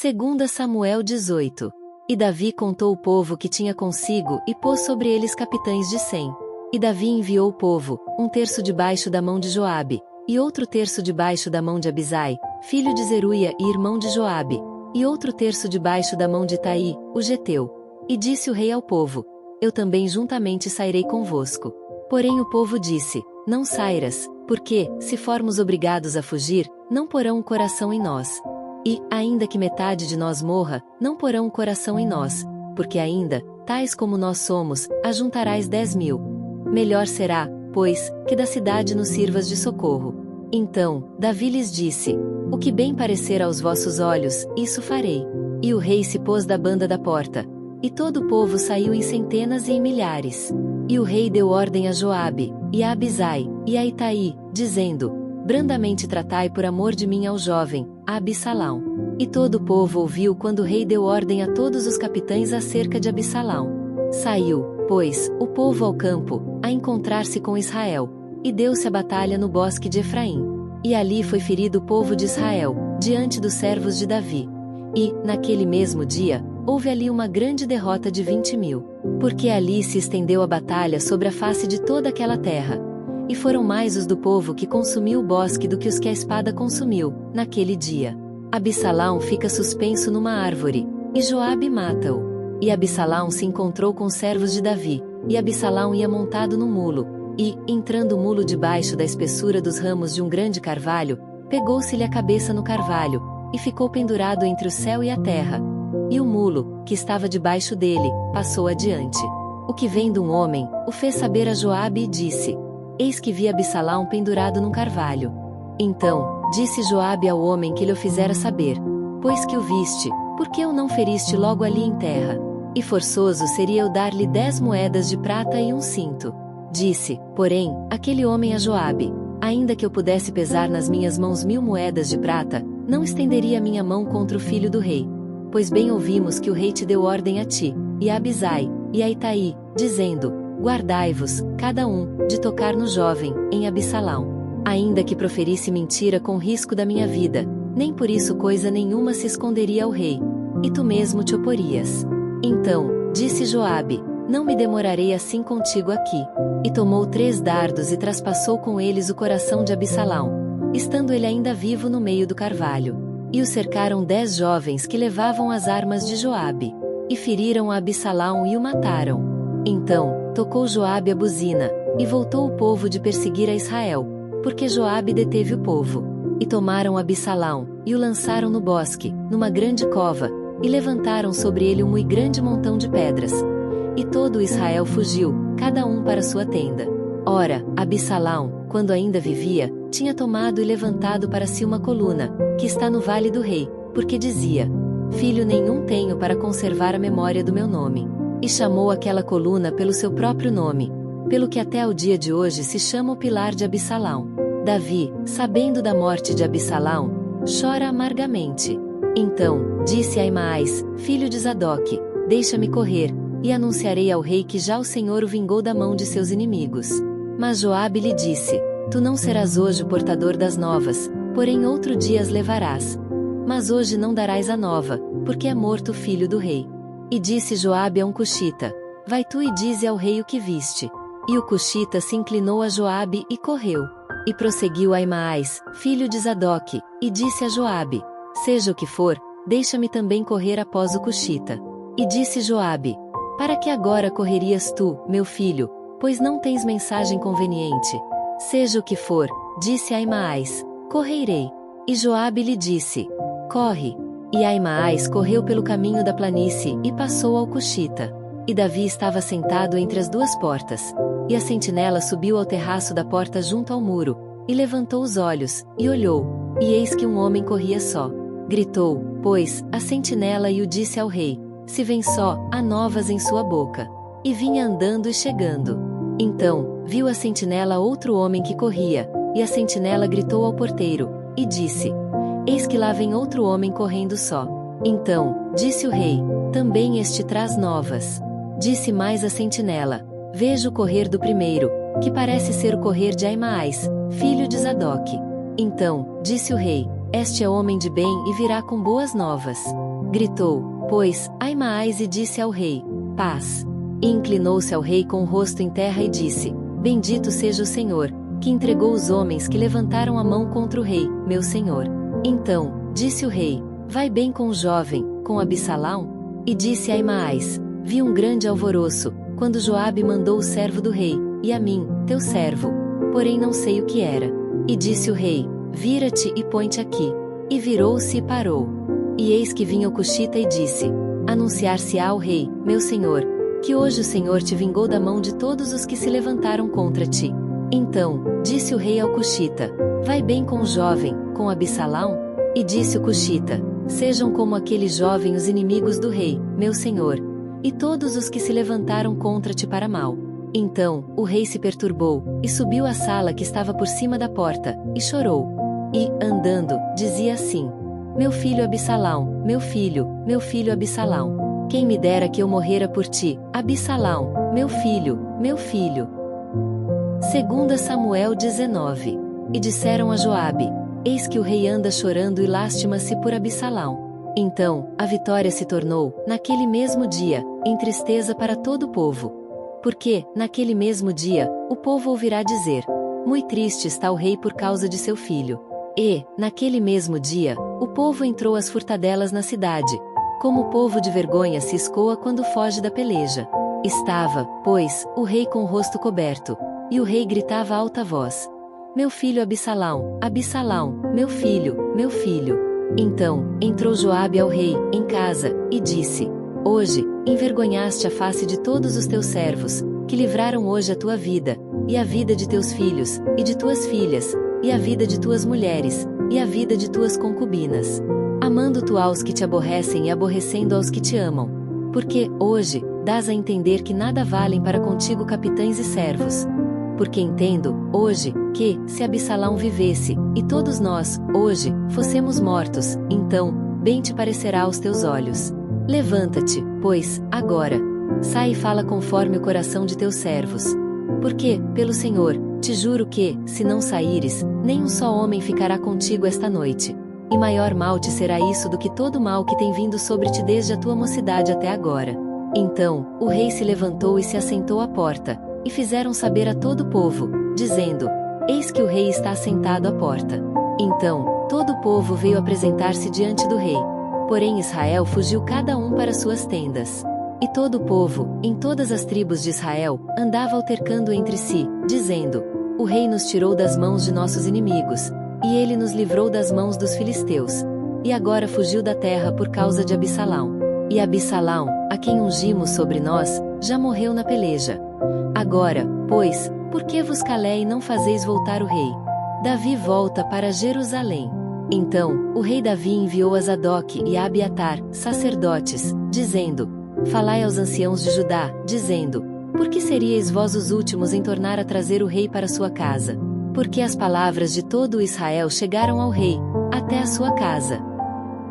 Segunda Samuel 18. E Davi contou o povo que tinha consigo e pôs sobre eles capitães de 100. E Davi enviou o povo, um terço debaixo da mão de Joabe, e outro terço debaixo da mão de Abisai, filho de Zeruia e irmão de Joabe, e outro terço debaixo da mão de Itai, o geteu. E disse o rei ao povo: Eu também juntamente sairei convosco. Porém o povo disse: Não sairas, porque, se formos obrigados a fugir, não porão o coração em nós. E, ainda que metade de nós morra, não porão o coração em nós, porque ainda, tais como nós somos, ajuntarás 10.000. Melhor será, pois, que da cidade nos sirvas de socorro. Então, Davi lhes disse: O que bem parecer aos vossos olhos, isso farei. E o rei se pôs da banda da porta. E todo o povo saiu em centenas e em milhares. E o rei deu ordem a Joabe, e a Abisai, e a Itai, dizendo: Brandamente tratai por amor de mim ao jovem, a Absalão. E todo o povo ouviu quando o rei deu ordem a todos os capitães acerca de Absalão. Saiu, pois, o povo ao campo, a encontrar-se com Israel, e deu-se a batalha no bosque de Efraim. E ali foi ferido o povo de Israel, diante dos servos de Davi. E, naquele mesmo dia, houve ali uma grande derrota de 20.000. Porque ali se estendeu a batalha sobre a face de toda aquela terra. E foram mais os do povo que consumiu o bosque do que os que a espada consumiu, naquele dia. Absalão fica suspenso numa árvore, e Joabe mata-o. E Absalão se encontrou com os servos de Davi, e Absalão ia montado no mulo, e, entrando o mulo debaixo da espessura dos ramos de um grande carvalho, pegou-se-lhe a cabeça no carvalho, e ficou pendurado entre o céu e a terra. E o mulo, que estava debaixo dele, passou adiante. O que vendo um homem, o fez saber a Joabe e disse: Eis que vi Absalão pendurado num carvalho. Então, disse Joabe ao homem que lhe o fizera saber: Pois que o viste, por que o não feriste logo ali em terra? E forçoso seria eu dar-lhe 10 moedas de prata e um cinto. Disse, porém, aquele homem a Joabe: Ainda que eu pudesse pesar nas minhas mãos 1.000 moedas de prata, não estenderia a minha mão contra o filho do rei. Pois bem ouvimos que o rei te deu ordem a ti, e a Abisai, e a Itai, dizendo: Guardai-vos, cada um, de tocar no jovem, em Absalão. Ainda que proferisse mentira com risco da minha vida, nem por isso coisa nenhuma se esconderia ao rei. E tu mesmo te oporias. Então, disse Joabe: Não me demorarei assim contigo aqui. E tomou 3 dardos e traspassou com eles o coração de Absalão, estando ele ainda vivo no meio do carvalho. E o cercaram 10 jovens que levavam as armas de Joabe. E feriram a Absalão e o mataram. Então, tocou Joabe a buzina, e voltou o povo de perseguir a Israel, porque Joabe deteve o povo. E tomaram Absalão, e o lançaram no bosque, numa grande cova, e levantaram sobre ele um muito grande montão de pedras. E todo o Israel fugiu, cada um para sua tenda. Ora, Absalão, quando ainda vivia, tinha tomado e levantado para si uma coluna, que está no vale do rei, porque dizia: Filho nenhum tenho para conservar a memória do meu nome. E chamou aquela coluna pelo seu próprio nome, pelo que até ao dia de hoje se chama o pilar de Absalão. Davi, sabendo da morte de Absalão, chora amargamente. Então, disse a Aimaas, filho de Zadoque: Deixa-me correr, e anunciarei ao rei que já o Senhor o vingou da mão de seus inimigos. Mas Joabe lhe disse: Tu não serás hoje o portador das novas, porém outro dia as levarás. Mas hoje não darás a nova, porque é morto o filho do rei. E disse Joabe a um cuxita: Vai tu e dize ao rei o que viste. E o cuxita se inclinou a Joabe e correu. E prosseguiu Aimaas, filho de Zadoque, e disse a Joabe: Seja o que for, deixa-me também correr após o cuxita. E disse Joabe: Para que agora correrias tu, meu filho, pois não tens mensagem conveniente? Seja o que for, disse Aimaas, correrei. E Joabe lhe disse: Corre. E Aimaas correu pelo caminho da planície e passou ao cuxita. E Davi estava sentado entre as 2 portas. E a sentinela subiu ao terraço da porta junto ao muro, e levantou os olhos, e olhou, e eis que um homem corria só. Gritou, pois, a sentinela e o disse ao rei: Se vem só, há novas em sua boca. E vinha andando e chegando. Então, viu a sentinela outro homem que corria, e a sentinela gritou ao porteiro, e disse: Eis que lá vem outro homem correndo só. Então, disse o rei: Também este traz novas. Disse mais a sentinela: Vejo o correr do primeiro, que parece ser o correr de Aimaas, filho de Zadoque. Então, disse o rei: este é homem de bem e virá com boas novas. Gritou, pois, Aimaas e disse ao rei, paz. E inclinou-se ao rei com o rosto em terra e disse, bendito seja o Senhor, que entregou os homens que levantaram a mão contra o rei, meu senhor. Então, disse o rei, vai bem com o jovem, com Absalão? E disse Aimaas, vi um grande alvoroço, quando Joabe mandou o servo do rei, e a mim, teu servo. Porém não sei o que era. E disse o rei, vira-te e põe-te aqui. E virou-se e parou. E eis que vinha o cuxita e disse, anunciar-se-á ao rei, meu senhor, que hoje o Senhor te vingou da mão de todos os que se levantaram contra ti. Então, disse o rei ao cuxita, vai bem com o jovem, com Absalão? E disse o cuxita, sejam como aquele jovem os inimigos do rei, meu senhor, e todos os que se levantaram contra ti para mal. Então, o rei se perturbou, e subiu à sala que estava por cima da porta, e chorou. E, andando, dizia assim, meu filho Absalão, meu filho Absalão. Quem me dera que eu morrera por ti, Absalão, meu filho, meu filho. 2 Samuel 19. E disseram a Joabe, eis que o rei anda chorando e lastima-se por Absalão. Então, a vitória se tornou, naquele mesmo dia, em tristeza para todo o povo. Porque, naquele mesmo dia, o povo ouvirá dizer, muito triste está o rei por causa de seu filho. E, naquele mesmo dia, o povo entrou às furtadelas na cidade, como o povo de vergonha se escoa quando foge da peleja. Estava, pois, o rei com o rosto coberto, e o rei gritava a alta voz, meu filho Absalão, Absalão, meu filho, meu filho. Então, entrou Joabe ao rei, em casa, e disse, hoje, envergonhaste a face de todos os teus servos, que livraram hoje a tua vida, e a vida de teus filhos, e de tuas filhas, e a vida de tuas mulheres, e a vida de tuas concubinas. Amando tu aos que te aborrecem e aborrecendo aos que te amam. Porque, hoje, dás a entender que nada valem para contigo capitães e servos. Porque entendo, hoje, que, se Absalão vivesse, e todos nós, hoje, fossemos mortos, então, bem te parecerá aos teus olhos. Levanta-te, pois, agora. Sai e fala conforme o coração de teus servos. Porque, pelo Senhor, te juro que, se não saíres, nem um só homem ficará contigo esta noite. E maior mal te será isso do que todo mal que tem vindo sobre ti desde a tua mocidade até agora. Então, o rei se levantou e se assentou à porta, e fizeram saber a todo o povo, dizendo, eis que o rei está assentado à porta. Então, todo o povo veio apresentar-se diante do rei. Porém Israel fugiu cada um para suas tendas. E todo o povo, em todas as tribos de Israel, andava altercando entre si, dizendo, o rei nos tirou das mãos de nossos inimigos, e ele nos livrou das mãos dos filisteus. E agora fugiu da terra por causa de Absalão. E Absalão, a quem ungimos sobre nós, já morreu na peleja. Agora, pois, por que vos calei e não fazeis voltar o rei? Davi volta para Jerusalém. Então, o rei Davi enviou a Zadok e a Abiatar, sacerdotes, dizendo, falai aos anciãos de Judá, dizendo, por que seríeis vós os últimos em tornar a trazer o rei para sua casa? Porque as palavras de todo o Israel chegaram ao rei, até a sua casa.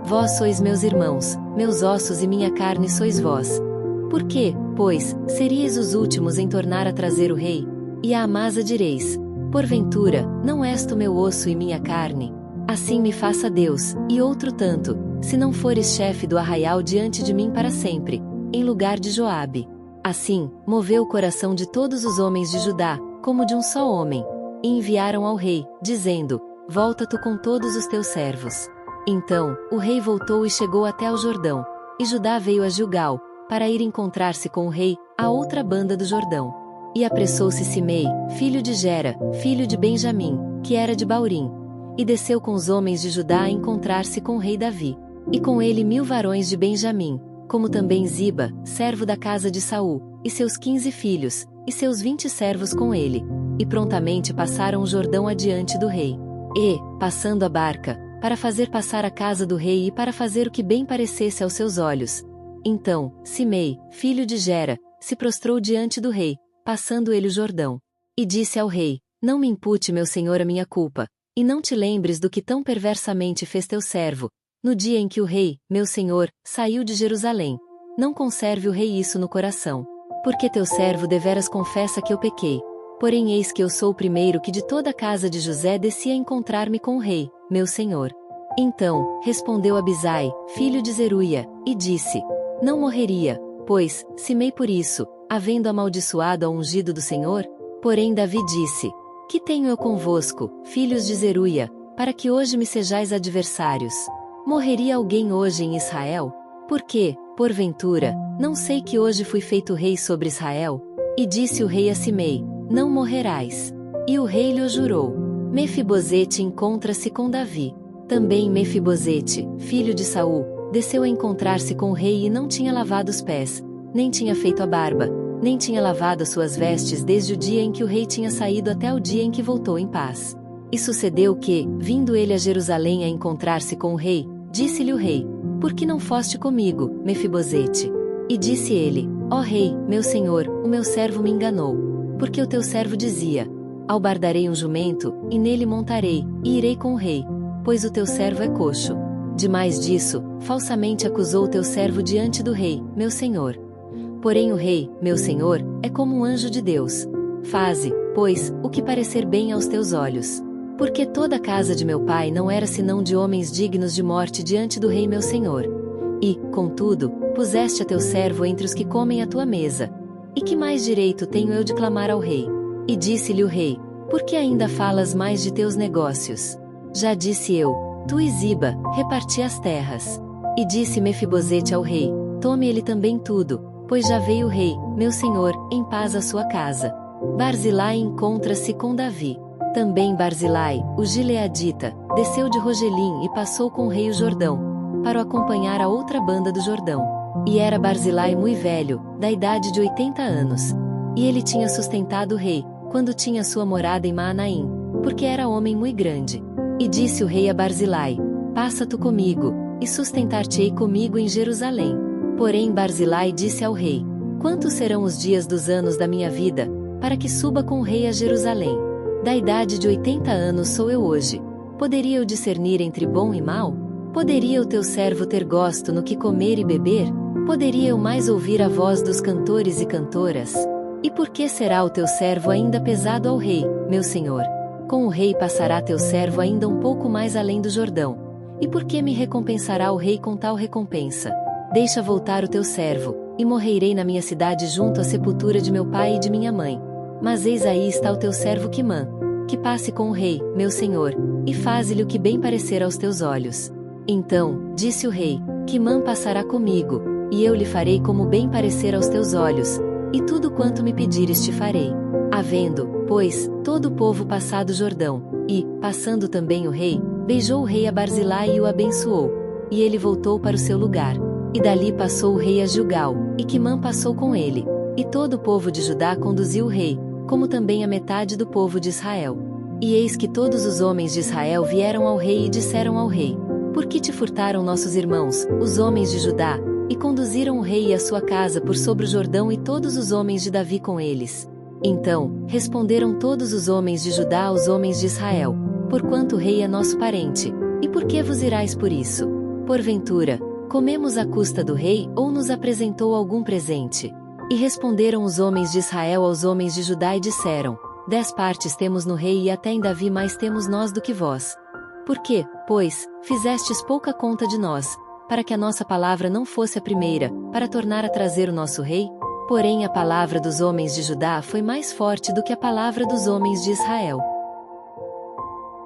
Vós sois meus irmãos, meus ossos e minha carne sois vós. Por que, pois, seríeis os últimos em tornar a trazer o rei? E a Amasa direis, porventura, não és tu meu osso e minha carne? Assim me faça Deus, e outro tanto, se não fores chefe do arraial diante de mim para sempre, em lugar de Joabe. Assim, moveu o coração de todos os homens de Judá, como de um só homem, e enviaram ao rei, dizendo, volta tu com todos os teus servos. Então, o rei voltou e chegou até ao Jordão, e Judá veio a Gilgal, para ir encontrar-se com o rei, à outra banda do Jordão. E apressou-se Simei, filho de Gera, filho de Benjamim, que era de Baurim, e desceu com os homens de Judá a encontrar-se com o rei Davi, e com ele 1000 varões de Benjamim, como também Ziba, servo da casa de Saul, e seus 15 filhos, e seus 20 servos com ele, e prontamente passaram o Jordão adiante do rei. E, passando a barca, para fazer passar a casa do rei e para fazer o que bem parecesse aos seus olhos. Então, Simei, filho de Gera, se prostrou diante do rei, passando ele o Jordão. E disse ao rei, não me impute meu senhor a minha culpa, e não te lembres do que tão perversamente fez teu servo, no dia em que o rei, meu senhor, saiu de Jerusalém. Não conserve o rei isso no coração. Porque teu servo deveras confessa que eu pequei. Porém eis que eu sou o primeiro que de toda a casa de José descia a encontrar-me com o rei, meu senhor. Então, respondeu Abisai, filho de Zeruia, e disse: Não morreria, pois, Simei por isso, havendo amaldiçoado ao ungido do Senhor? Porém Davi disse: Que tenho eu convosco, filhos de Zeruia, para que hoje me sejais adversários? Morreria alguém hoje em Israel? Porque, porventura, não sei que hoje fui feito rei sobre Israel? E disse o rei a Simei: Não morrerás. E o rei lhe o jurou. Mefibosete encontra-se com Davi. Também Mefibosete, filho de Saul, desceu a encontrar-se com o rei e não tinha lavado os pés, nem tinha feito a barba, nem tinha lavado as suas vestes desde o dia em que o rei tinha saído até o dia em que voltou em paz. E sucedeu que, vindo ele a Jerusalém a encontrar-se com o rei, disse-lhe o rei: Por que não foste comigo, Mefibosete? E disse ele: Ó rei, meu senhor, o meu servo me enganou. Porque o teu servo dizia: Albardarei um jumento, e nele montarei, e irei com o rei, pois o teu servo é coxo. Demais disso, falsamente acusou o teu servo diante do rei, meu senhor. Porém o rei, meu senhor, é como um anjo de Deus. Faze, pois, o que parecer bem aos teus olhos. Porque toda a casa de meu pai não era senão de homens dignos de morte diante do rei meu senhor. E, contudo, puseste a teu servo entre os que comem a tua mesa. E que mais direito tenho eu de clamar ao rei? E disse-lhe o rei: Por que ainda falas mais de teus negócios? Já disse eu: Tu e Ziba, reparti as terras. E disse Mefibosete ao rei: Tome ele também tudo, pois já veio o rei, meu senhor, em paz à sua casa. Barzilai encontra-se com Davi. Também Barzilai, o gileadita, desceu de Rogelim e passou com o rei o Jordão, para o acompanhar a outra banda do Jordão. E era Barzilai muito velho, da idade de 80 anos. E ele tinha sustentado o rei, quando tinha sua morada em Maanaim, porque era homem muito grande. E disse o rei a Barzilai: Passa tu comigo, e sustentar-te-ei comigo em Jerusalém. Porém Barzilai disse ao rei: Quantos serão os dias dos anos da minha vida, para que suba com o rei a Jerusalém? Da idade de 80 anos sou eu hoje. Poderia eu discernir entre bom e mal? Poderia o teu servo ter gosto no que comer e beber? Poderia eu mais ouvir a voz dos cantores e cantoras? E por que será o teu servo ainda pesado ao rei, meu senhor? Com o rei passará teu servo ainda um pouco mais além do Jordão. E por que me recompensará o rei com tal recompensa? Deixa voltar o teu servo, e morrerei na minha cidade junto à sepultura de meu pai e de minha mãe. Mas eis aí está o teu servo Quimã, que passe com o rei, meu senhor, e faze-lhe o que bem parecer aos teus olhos. Então, disse o rei: Quimã passará comigo, e eu lhe farei como bem parecer aos teus olhos, e tudo quanto me pedires te farei. Havendo, pois, todo o povo passado o Jordão, e, passando também o rei, beijou o rei a Barzilai e o abençoou. E ele voltou para o seu lugar. E dali passou o rei a Gilgal, e Quimã passou com ele. E todo o povo de Judá conduziu o rei, como também a metade do povo de Israel. E eis que todos os homens de Israel vieram ao rei e disseram ao rei: Por que te furtaram nossos irmãos, os homens de Judá, e conduziram o rei e a sua casa por sobre o Jordão e todos os homens de Davi com eles? Então, responderam todos os homens de Judá aos homens de Israel: Porquanto o rei é nosso parente, e por que vos irais por isso? Porventura, comemos à custa do rei ou nos apresentou algum presente? E responderam os homens de Israel aos homens de Judá e disseram: 10 partes temos no rei e até em Davi mais temos nós do que vós. Por que, pois, fizestes pouca conta de nós, para que a nossa palavra não fosse a primeira, para tornar a trazer o nosso rei? Porém a palavra dos homens de Judá foi mais forte do que a palavra dos homens de Israel.